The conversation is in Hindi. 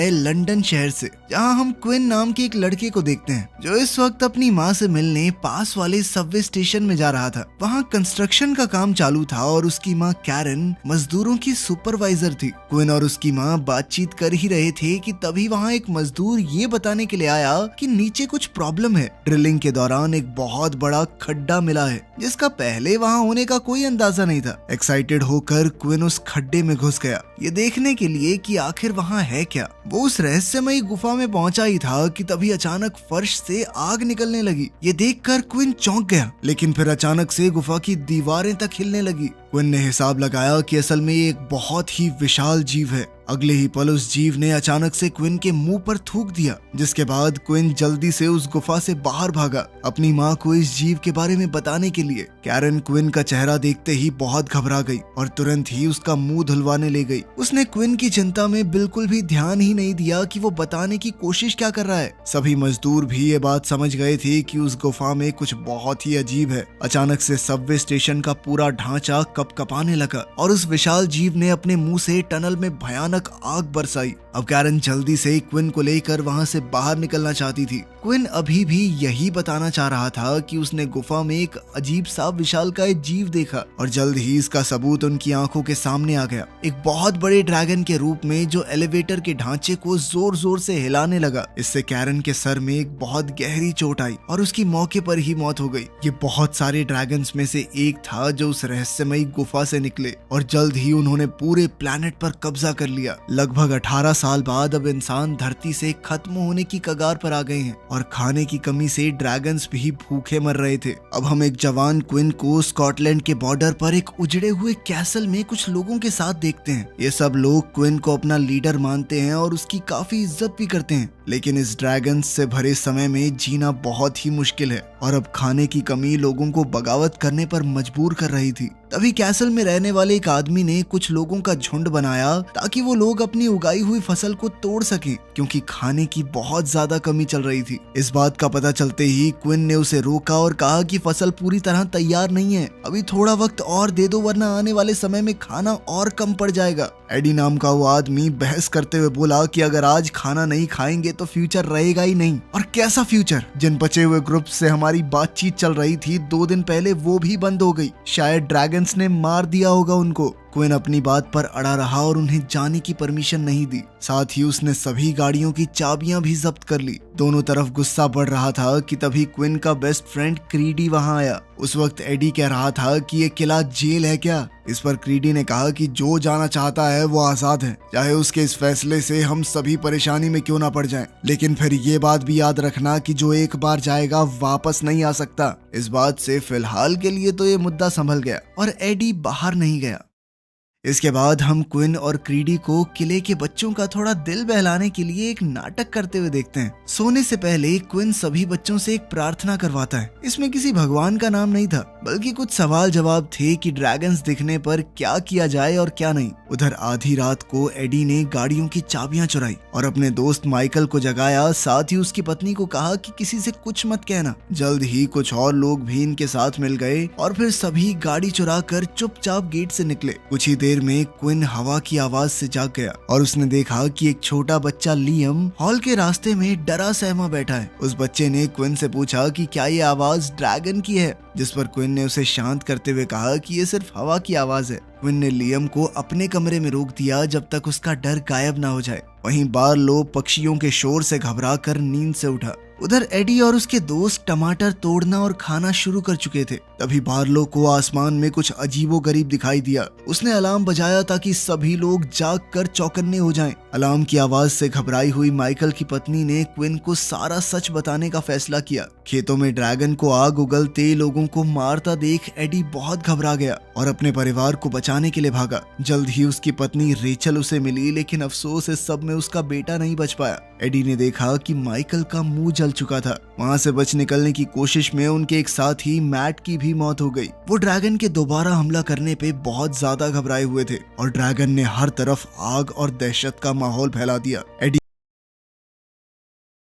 लंदन शहर से, जहां हम क्विन नाम के एक लड़के को देखते हैं जो इस वक्त अपनी माँ से मिलने पास वाले सबवे स्टेशन में जा रहा था। वहां कंस्ट्रक्शन का काम चालू था और उसकी माँ कैरन मजदूरों की सुपरवाइजर थी। क्विन और उसकी माँ बातचीत कर ही रहे थे कि तभी वहां एक मजदूर ये बताने के लिए आया कि नीचे कुछ प्रॉब्लम है। ड्रिलिंग के दौरान एक बहुत बड़ा खड्डा मिला है जिसका पहले वहां होने का कोई अंदाजा नहीं था। एक्साइटेड होकर क्विन उस खड्डे में घुस गया, ये देखने के लिए कि आखिर वहां है क्या। वो उस रहस्यमयी गुफा में पहुंचा ही था कि तभी अचानक फर्श से आग निकलने लगी। ये देखकर क्विन चौंक गया, लेकिन फिर अचानक से गुफा की दीवारें तक हिलने लगी। क्विन ने हिसाब लगाया कि असल में ये एक बहुत ही विशाल जीव है। अगले ही पल उस जीव ने अचानक से क्विन के मुंह पर थूक दिया, जिसके बाद क्विन जल्दी से उस गुफा से बाहर भागा अपनी माँ को इस जीव के बारे में बताने के लिए। कैरन क्विन का चेहरा देखते ही बहुत घबरा गई और तुरंत ही उसका मुंह धुलवाने ले गई। उसने क्विन की चिंता में बिल्कुल भी ध्यान ही नहीं दिया कि वो बताने की कोशिश क्या कर रहा है। सभी मजदूर भी ये बात समझ गए थे कि उस गुफा में कुछ बहुत ही अजीब है। अचानक से सबवे स्टेशन का पूरा ढांचा कपकपाने लगा और उस विशाल जीव ने अपने मुंह से टनल में भयानक आग बरसाई। अब कैरन जल्दी से क्विन को लेकर वहां से बाहर निकलना चाहती थी। क्विन अभी भी यही बताना चाह रहा था कि उसने गुफा में एक अजीब सा विशालकाय जीव देखा और जल्द ही इसका सबूत उनकी आंखों के सामने आ गया। एक बहुत बड़े ड्रैगन के रूप में जो एलिवेटर के ढांचे को जोर जोर से हिलाने लगा। इससे कैरन के सर में एक बहुत गहरी चोट आई और उसकी मौके पर ही मौत हो गई। ये बहुत सारे ड्रैगन्स में से एक था जो उस रहस्यमयी गुफा से निकले और जल्द ही उन्होंने पूरे प्लेनेट पर कब्जा कर लिया। लगभग 18 साल बाद अब इंसान धरती से खत्म होने की कगार पर आ गए हैं और खाने की कमी से ड्रैगन्स भी भूखे मर रहे थे। अब हम एक जवान क्विन को स्कॉटलैंड के बॉर्डर पर एक उजड़े हुए कैसल में कुछ लोगों के साथ देखते हैं। ये सब लोग क्विन को अपना लीडर मानते हैं और उसकी काफी इज्जत भी करते हैं, लेकिन इस ड्रैगन से भरे समय में जीना बहुत ही मुश्किल है और अब खाने की कमी लोगों को बगावत करने पर मजबूर कर रही थी। तभी कैसल में रहने वाले एक आदमी ने कुछ लोगों का झुंड बनाया ताकि वो लोग अपनी उगाई हुई फसल को तोड़ सकें, क्योंकि खाने की बहुत ज्यादा कमी चल रही थी। इस बात का पता चलते ही क्विन ने उसे रोका और कहा कि फसल पूरी तरह तैयार नहीं है, अभी थोड़ा वक्त और दे दो वरना आने वाले समय में खाना और कम पड़ जाएगा। एडी नाम का वो आदमी बहस करते हुए बोला कि अगर आज खाना नहीं खाएंगे तो फ्यूचर रहेगा ही नहीं। और कैसा फ्यूचर? जिन बचे हुए ग्रुप से हमारी बातचीत चल रही थी 2 दिन पहले वो भी बंद हो गई, शायद ड्रैगन्स ने मार दिया होगा उनको। क्विन अपनी बात पर अड़ा रहा और उन्हें जाने की परमिशन नहीं दी। साथ ही उसने सभी गाड़ियों की चाबियां भी जब्त कर ली। दोनों तरफ गुस्सा बढ़ रहा था कि तभी क्विन का बेस्ट फ्रेंड क्रीडी वहां आया। उस वक्त एडी कह रहा था कि ये किला जेल है क्या? इस पर क्रीडी ने कहा कि जो जाना चाहता है वो आजाद है, चाहे उसके इस फैसले से हम सभी परेशानी में क्यों ना पड़ जाएं। लेकिन फिर ये बात भी याद रखना कि जो एक बार जाएगा वापस नहीं आ सकता। इस बात से फिलहाल के लिए तो ये मुद्दा संभल गया और एडी बाहर नहीं गया। इसके बाद हम क्विन और क्रीडी को किले के बच्चों का थोड़ा दिल बहलाने के लिए एक नाटक करते हुए देखते हैं। सोने से पहले क्विन सभी बच्चों से एक प्रार्थना करवाता है। इसमें किसी भगवान का नाम नहीं था, बल्कि कुछ सवाल जवाब थे कि ड्रैगन्स दिखने पर क्या किया जाए और क्या नहीं। उधर आधी रात को एडी ने गाड़ियों की चाबियां चुराई और अपने दोस्त माइकल को जगाया। साथ ही उसकी पत्नी को कहा कि किसी से कुछ मत कहना। जल्द ही कुछ और लोग भी इनके साथ मिल गए और फिर सभी गाड़ी चुरा कर चुपचाप गेट से निकले। कुछ ही देर में क्विन हवा की आवाज से जाग गया और उसने देखा कि एक छोटा बच्चा लियम हॉल के रास्ते में डरा सहमा बैठा है। उस बच्चे ने क्विन से पूछा कि क्या ये आवाज ड्रैगन की है, जिस पर क्विन ने उसे शांत करते हुए कहा कि ये सिर्फ हवा की आवाज है। क्विन ने लियम को अपने कमरे में रोक दिया जब तक उसका डर गायब ना हो जाए। वहीं बार्लो पक्षियों के शोर से घबरा कर नींद से उठा। उधर एडी और उसके दोस्त टमाटर तोड़ना और खाना शुरू कर चुके थे। तभी बार्लो को आसमान में कुछ अजीबोगरीब दिखाई दिया। उसने अलार्म बजाया ताकि सभी लोग जाग कर चौकन्ने हो जाएं। अलार्म की आवाज से घबराई हुई माइकल की पत्नी ने क्विन को सारा सच बताने का फैसला किया। खेतों में ड्रैगन को आग उगलते लोगों को मारता देख एडी बहुत घबरा गया और अपने परिवार को बचाने के लिए भागा। जल्द ही उसकी पत्नी रेचल उसे मिली, लेकिन अफसोस इस सब में उसका बेटा नहीं बच पाया। एडी ने देखा कि माइकल का मुंह जल चुका था। वहां से बच निकलने की कोशिश में उनके एक साथी मैट की भी मौत हो गई। वो ड्रैगन के दोबारा हमला करने पे बहुत ज्यादा घबराए हुए थे और ड्रैगन ने हर तरफ आग और दहशत का माहौल फैला दिया। एडी